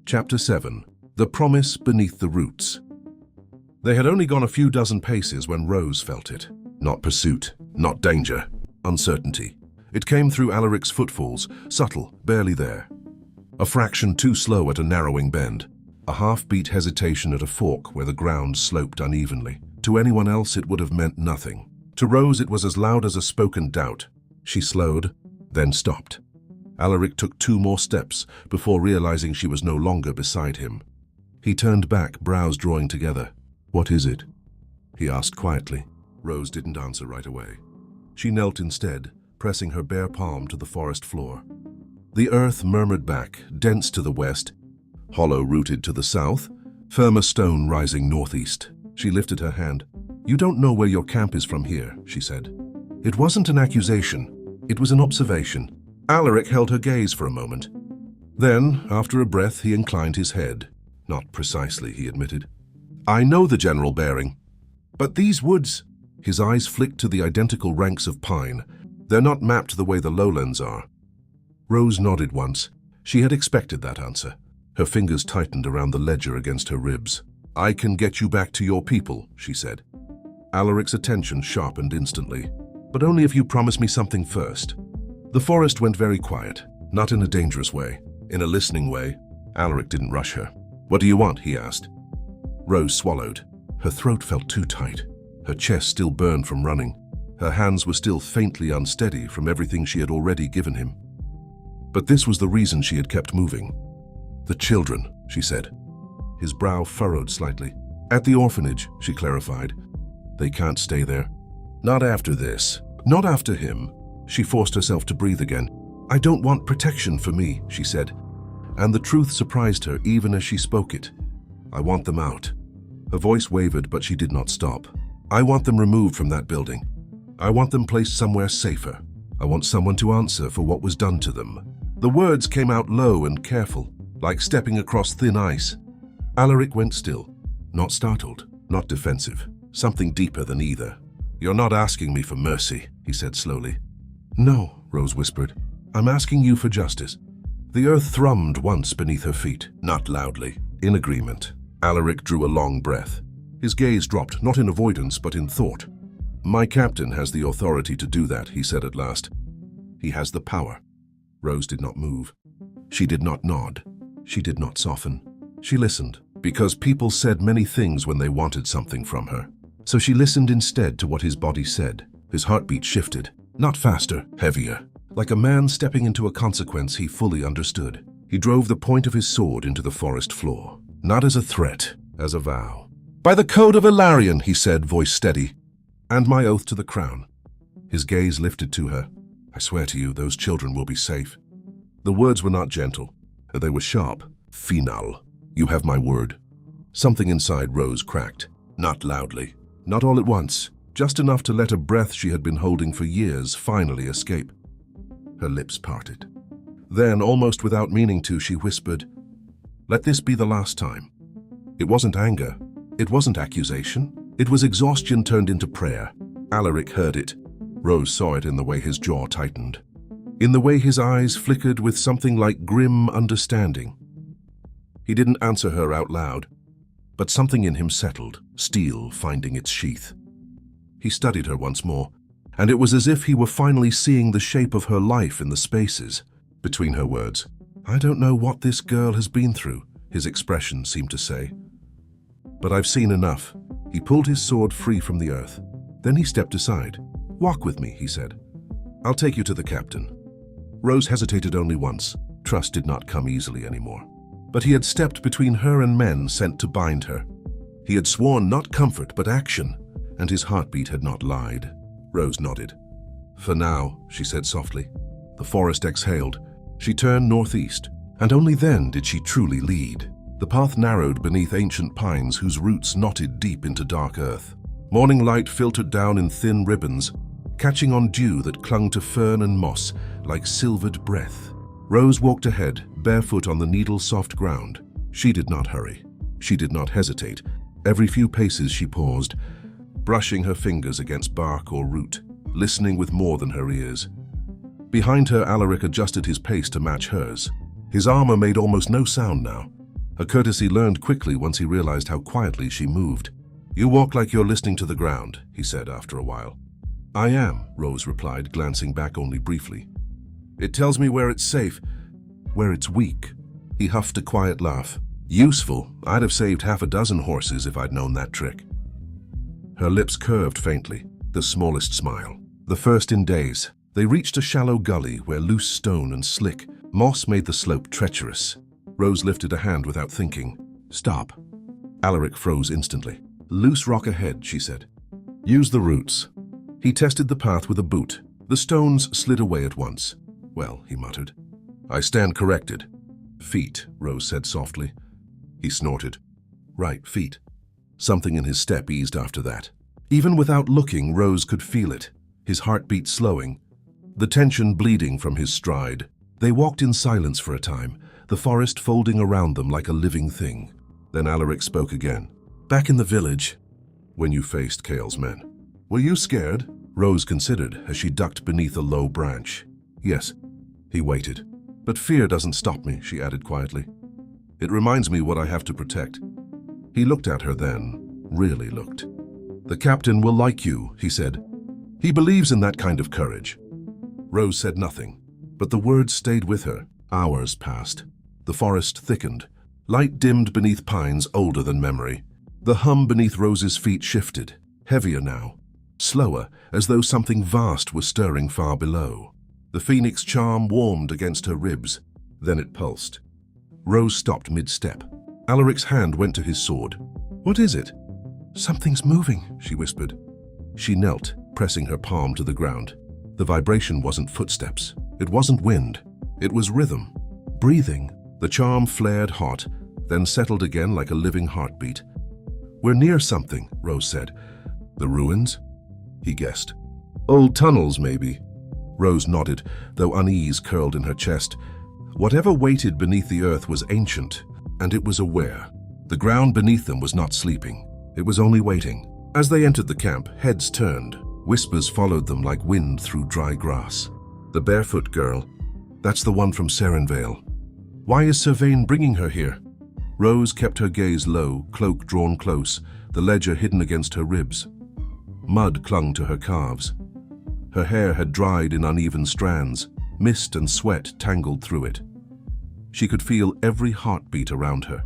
Chapter 7. The Promise Beneath the Roots. They had only gone a few dozen paces when Rose felt it. Not pursuit, not danger, uncertainty. It came through Alaric's footfalls, subtle, barely there. A fraction too slow at a narrowing bend. A half-beat hesitation at a fork where the ground sloped unevenly. To anyone else it would have meant nothing. To Rose it was as loud as a spoken doubt. She slowed, then stopped. Alaric took 2 more steps before realizing she was no longer beside him. He turned back, brows drawing together. "What is it?" he asked quietly. Rose didn't answer right away. She knelt instead, pressing her bare palm to the forest floor. The earth murmured back, dense to the west, hollow-rooted to the south, firm as stone rising northeast. She lifted her hand. "You don't know where your camp is from here," she said. It wasn't an accusation. It was an observation. Alaric held her gaze for a moment. Then, after a breath, he inclined his head. "Not precisely," he admitted. "I know the general bearing. But these woods..." His eyes flicked to the identical ranks of pine. "They're not mapped the way the lowlands are." Rose nodded once. She had expected that answer. Her fingers tightened around the ledger against her ribs. "I can get you back to your people," she said. Alaric's attention sharpened instantly. "But only if you promise me something first." The forest went very quiet, not in a dangerous way, in a listening way. Alaric didn't rush her. "What do you want?" he asked. Rose swallowed. Her throat felt too tight. Her chest still burned from running. Her hands were still faintly unsteady from everything she had already given him. But this was the reason she had kept moving. "The children," she said. His brow furrowed slightly. "At the orphanage," she clarified. "They can't stay there. Not after this. Not after him." She forced herself to breathe again. "I don't want protection for me," she said. And the truth surprised her even as she spoke it. "I want them out." Her voice wavered, but she did not stop. "I want them removed from that building. I want them placed somewhere safer. I want someone to answer for what was done to them." The words came out low and careful, like stepping across thin ice. Alaric went still, not startled, not defensive, something deeper than either. "You're not asking me for mercy," he said slowly. "No," Rose whispered. "I'm asking you for justice." The earth thrummed once beneath her feet, not loudly, in agreement. Alaric drew a long breath. His gaze dropped, not in avoidance, but in thought. "My captain has the authority to do that," he said at last. "He has the power." Rose did not move. She did not nod. She did not soften. She listened, because people said many things when they wanted something from her. So she listened instead to what his body said. His heartbeat shifted. Not faster, heavier. Like a man stepping into a consequence he fully understood. He drove the point of his sword into the forest floor. Not as a threat, as a vow. "By the code of Ilarion," he said, voice steady. "And my oath to the crown." His gaze lifted to her. "I swear to you, those children will be safe." The words were not gentle. They were sharp. "Final. You have my word." Something inside Rose cracked. Not loudly. Not all at once. Just enough to let a breath she had been holding for years finally escape. Her lips parted. Then, almost without meaning to, she whispered, "Let this be the last time." It wasn't anger. It wasn't accusation. It was exhaustion turned into prayer. Alaric heard it. Rose saw it in the way his jaw tightened. In the way his eyes flickered with something like grim understanding. He didn't answer her out loud, but something in him settled, steel finding its sheath. He studied her once more, and it was as if he were finally seeing the shape of her life in the spaces between her words. "I don't know what this girl has been through," his expression seemed to say. "But I've seen enough." He pulled his sword free from the earth. Then he stepped aside. "Walk with me," he said. "I'll take you to the captain." Rose hesitated only once. Trust did not come easily anymore. But he had stepped between her and men sent to bind her. He had sworn not comfort but action, and his heartbeat had not lied. Rose nodded. "For now," she said softly. The forest exhaled. She turned northeast, and only then did she truly lead. The path narrowed beneath ancient pines whose roots knotted deep into dark earth. Morning light filtered down in thin ribbons, catching on dew that clung to fern and moss like silvered breath. Rose walked ahead, barefoot on the needle-soft ground. She did not hurry. She did not hesitate. Every few paces she paused, brushing her fingers against bark or root, listening with more than her ears. Behind her, Alaric adjusted his pace to match hers. His armor made almost no sound now. Her courtesy learned quickly once he realized how quietly she moved. "You walk like you're listening to the ground," he said after a while. "I am," Rose replied, glancing back only briefly. "It tells me where it's safe, where it's weak." He huffed a quiet laugh. "Useful. I'd have saved half a dozen horses if I'd known that trick." Her lips curved faintly, the smallest smile. The first in days. They reached a shallow gully where loose stone and slick moss made the slope treacherous. Rose lifted a hand without thinking. "Stop." Alaric froze instantly. "Loose rock ahead," she said. "Use the roots." He tested the path with a boot. The stones slid away at once. "Well," he muttered. "I stand corrected." "Feet," Rose said softly. He snorted. "Right, feet." Something in his step eased after that. Even without looking, Rose could feel it, his heartbeat slowing, the tension bleeding from his stride. They walked in silence for a time, the forest folding around them like a living thing. Then Alaric spoke again. "Back in the village, when you faced Kale's men, were you scared?" Rose considered as she ducked beneath a low branch. "Yes." He waited. "But fear doesn't stop me," she added quietly. "It reminds me what I have to protect." He looked at her then, really looked. "The captain will like you," he said. "He believes in that kind of courage." Rose said nothing, but the words stayed with her. Hours passed. The forest thickened. Light dimmed beneath pines older than memory. The hum beneath Rose's feet shifted, heavier now, slower, as though something vast was stirring far below. The phoenix charm warmed against her ribs, then it pulsed. Rose stopped mid-step. Alaric's hand went to his sword. "What is it?" "Something's moving," she whispered. She knelt, pressing her palm to the ground. The vibration wasn't footsteps. It wasn't wind. It was rhythm. Breathing. The charm flared hot, then settled again like a living heartbeat. "We're near something," Rose said. "The ruins?" he guessed. "Old tunnels, maybe." Rose nodded, though unease curled in her chest. Whatever waited beneath the earth was ancient, and it was aware. The ground beneath them was not sleeping. It was only waiting. As they entered the camp, heads turned. Whispers followed them like wind through dry grass. "The barefoot girl. That's the one from Serinvale. Why is Sir Vane bringing her here?" Rose kept her gaze low, cloak drawn close, the ledger hidden against her ribs. Mud clung to her calves. Her hair had dried in uneven strands, mist and sweat tangled through it. She could feel every heartbeat around her.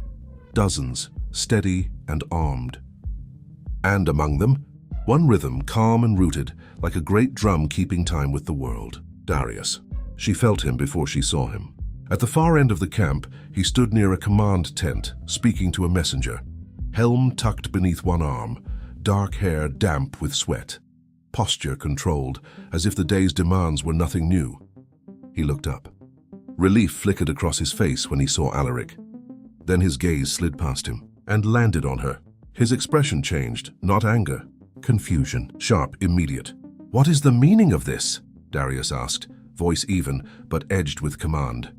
Dozens, steady and armed. And among them, one rhythm calm and rooted, like a great drum keeping time with the world. Darius. She felt him before she saw him. At the far end of the camp, he stood near a command tent, speaking to a messenger. Helm tucked beneath one arm, dark hair damp with sweat. Posture controlled, as if the day's demands were nothing new. He looked up. Relief flickered across his face when he saw Alaric. Then his gaze slid past him and landed on her. His expression changed, not anger, confusion, sharp, immediate. "What is the meaning of this?" Darius asked, voice even, but edged with command.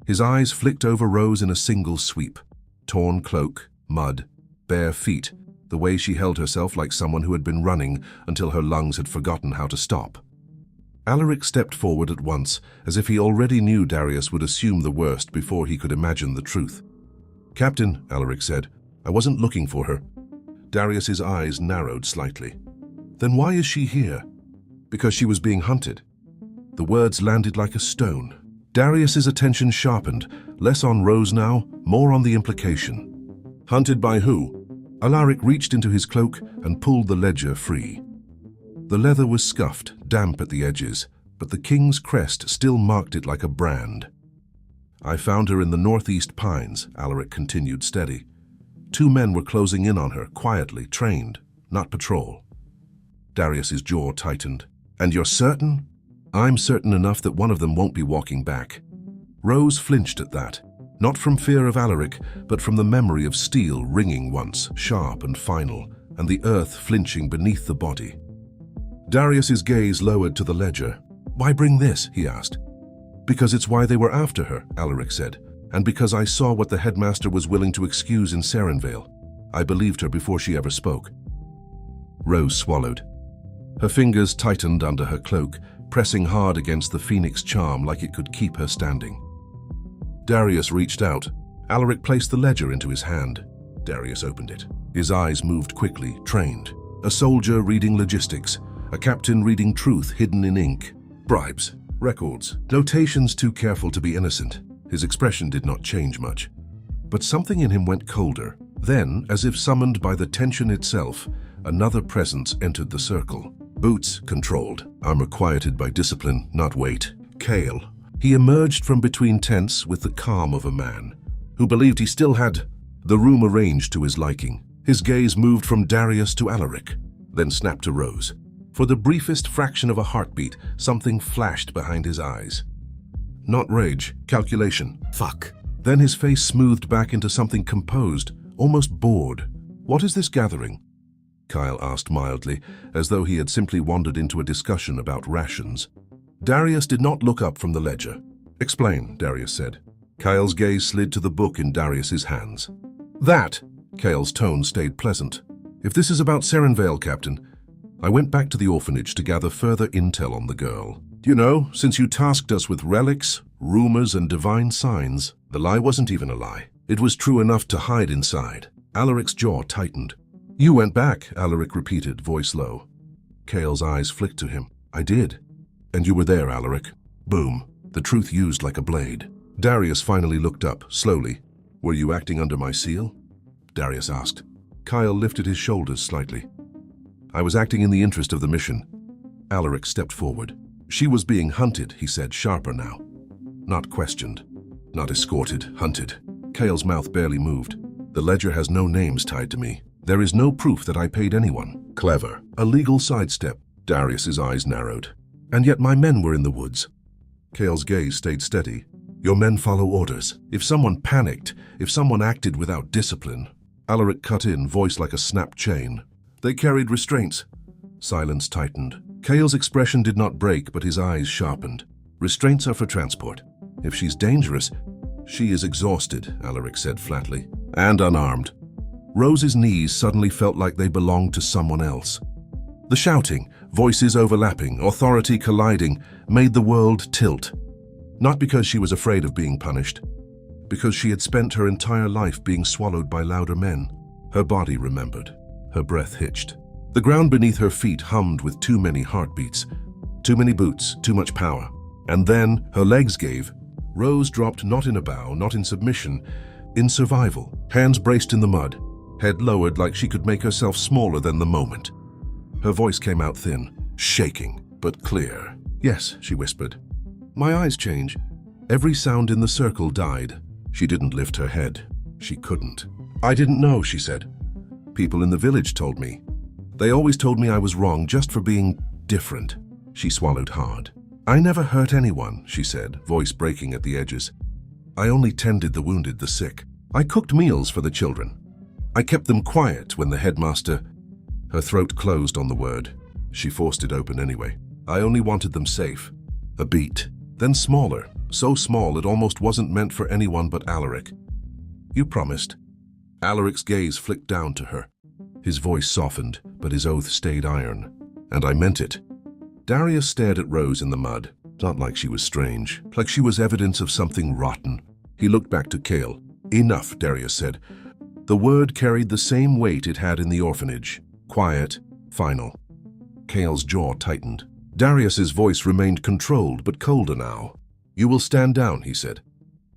His eyes flicked over Rose in a single sweep. Torn cloak, mud, bare feet, the way she held herself like someone who had been running until her lungs had forgotten how to stop. Alaric stepped forward at once, as if he already knew Darius would assume the worst before he could imagine the truth. "Captain," Alaric said, "I wasn't looking for her." Darius's eyes narrowed slightly. "Then why is she here?" "Because she was being hunted." The words landed like a stone. Darius's attention sharpened, less on Rose now, more on the implication. "Hunted by who?" Alaric reached into his cloak and pulled the ledger free. The leather was scuffed, damp at the edges, but the king's crest still marked it like a brand. "I found her in the northeast pines," Alaric continued steady. "2 men were closing in on her, quietly, trained, not patrol." Darius's jaw tightened. "And you're certain?" "I'm certain enough that one of them won't be walking back." Rose flinched at that, not from fear of Alaric, but from the memory of steel ringing once, sharp and final, and the earth flinching beneath the body. Darius's gaze lowered to the ledger. "Why bring this?" he asked. "Because it's why they were after her," Alaric said, "and because I saw what the headmaster was willing to excuse in Serinvale. I believed her before she ever spoke." Rose swallowed. Her fingers tightened under her cloak, pressing hard against the phoenix charm like it could keep her standing. Darius reached out, Alaric placed the ledger into his hand. Darius opened it. His eyes moved quickly, trained. A soldier reading logistics, a captain reading truth hidden in ink. Bribes, records, notations too careful to be innocent. His expression did not change much. But something in him went colder. Then, as if summoned by the tension itself, another presence entered the circle. Boots controlled, armor quieted by discipline, not weight. Kale. He emerged from between tents with the calm of a man who believed he still had the room arranged to his liking. His gaze moved from Darius to Alaric, then snapped to Rose. For the briefest fraction of a heartbeat, something flashed behind his eyes. Not rage, calculation. Fuck. Then his face smoothed back into something composed, almost bored. What is this gathering? Kyle asked mildly, as though he had simply wandered into a discussion about rations. Darius did not look up from the ledger. Explain, Darius said. Kyle's gaze slid to the book in Darius's hands. That, Kale's tone stayed pleasant. If this is about Serinvale, Captain, I went back to the orphanage to gather further intel on the girl. You know, since you tasked us with relics, rumors, and divine signs, the lie wasn't even a lie. It was true enough to hide inside. Alaric's jaw tightened. You went back, Alaric repeated, voice low. Kale's eyes flicked to him. I did. And you were there, Alaric. Boom. The truth used like a blade. Darius finally looked up, slowly. Were you acting under my seal? Darius asked. Kyle lifted his shoulders slightly. I was acting in the interest of the mission. Alaric stepped forward. She was being hunted, he said, sharper now. Not questioned. Not escorted, hunted. Kale's mouth barely moved. The ledger has no names tied to me. There is no proof that I paid anyone. Clever. A legal sidestep. Darius's eyes narrowed. And yet my men were in the woods. Kale's gaze stayed steady. Your men follow orders. If someone panicked, if someone acted without discipline. Alaric cut in, voice like a snapped chain. They carried restraints. Silence tightened. Kale's expression did not break, but his eyes sharpened. Restraints are for transport. If she's dangerous, she is exhausted, Alaric said flatly. And unarmed. Rose's knees suddenly felt like they belonged to someone else. The shouting, voices overlapping, authority colliding, made the world tilt. Not because she was afraid of being punished, because she had spent her entire life being swallowed by louder men. Her body remembered. Her breath hitched. The ground beneath her feet hummed with too many heartbeats. Too many boots, too much power. And then her legs gave. Rose dropped not in a bow, not in submission, in survival. Hands braced in the mud, head lowered like she could make herself smaller than the moment. Her voice came out thin, shaking, but clear. Yes, she whispered. My eyes change. Every sound in the circle died. She didn't lift her head. She couldn't. I didn't know, she said. People in the village told me. They always told me I was wrong just for being different. She swallowed hard. I never hurt anyone, she said, voice breaking at the edges. I only tended the wounded, the sick. I cooked meals for the children. I kept them quiet when the headmaster... Her throat closed on the word. She forced it open anyway. I only wanted them safe. A beat. Then smaller, so small it almost wasn't meant for anyone but Alaric. You promised. Alaric's gaze flicked down to her. His voice softened, but his oath stayed iron. And I meant it. Darius stared at Rose in the mud, not like she was strange, like she was evidence of something rotten. He looked back to Kale. Enough, Darius said. The word carried the same weight it had in the orphanage. Quiet, final. Kale's jaw tightened. Darius's voice remained controlled, but colder now. You will stand down, he said.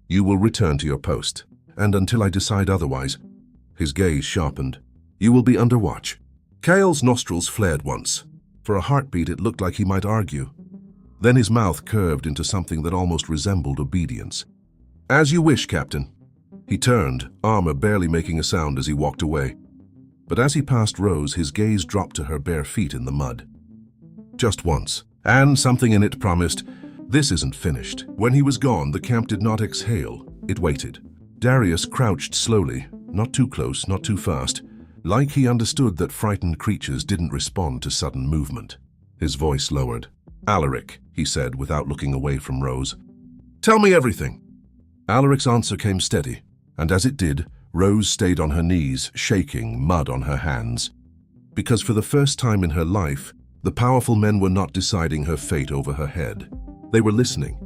You will return to your post, and until I decide otherwise. His gaze sharpened. You will be under watch. Kale's nostrils flared once. For a heartbeat, it looked like he might argue. Then his mouth curved into something that almost resembled obedience. As you wish, Captain. He turned, armor barely making a sound as he walked away. But as he passed Rose, his gaze dropped to her bare feet in the mud. Just once, and something in it promised, this isn't finished. When he was gone, the camp did not exhale. It waited. Darius crouched slowly, not too close, not too fast, like he understood that frightened creatures didn't respond to sudden movement. His voice lowered. Alaric, he said without looking away from Rose. Tell me everything. Alaric's answer came steady, and as it did, Rose stayed on her knees, shaking, mud on her hands. Because for the first time in her life, the powerful men were not deciding her fate over her head. They were listening,